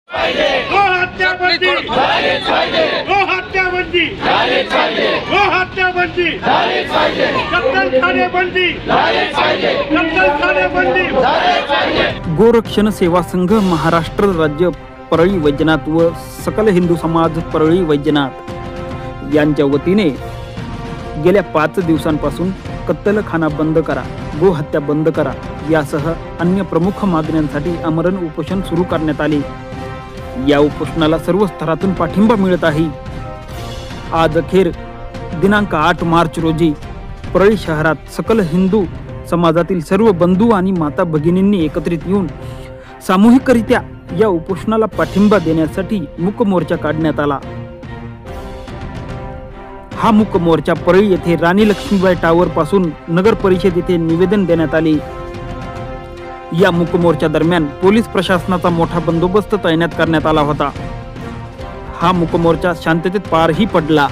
गो हत्या बंदी, गो हत्या बंदी, गो हत्या बंदी, कत्तलखाने बंदी, कत्तलखाने बंदी। गोरक्षण सेवा संघ महाराष्ट्र राज्य परळी वैजनाथ व सकल हिंदू समाज परळी वैजनाथ यांच्या वतीने गेल्या 5 दिवसांपासून कत्तलखाना बंद करा, गो हत्या बंद करा यासह अन्य प्रमुख मागण्यांसाठी आमरण उपोषण सुरू करण्यात आले। या उपोषणाला सर्व स्तरातून पाठिंबा मिळत आहे। आज अखेर दिनांक 8 मार्च रोजी परळी शहरात सकल हिंदू समाजातील सर्व बंधू आणि माता भगिनींनी एकत्रित येऊन सामूहिकरित्या या उपोषणाला पाठिंबा देण्यासाठी मूक मोर्चा काढण्यात आला। हा मूक मोर्चा परळी येथे राणी लक्ष्मीबाई टावर पासून नगर परिषद येथे निवेदन देण्यात आले। या मूक मोर्चा दरम्यान पोलीस प्रशासनाचा मोठा बंदोबस्त तैनात करण्यात आला होता। हा मूक मोर्चा शांततेत पारही पडला।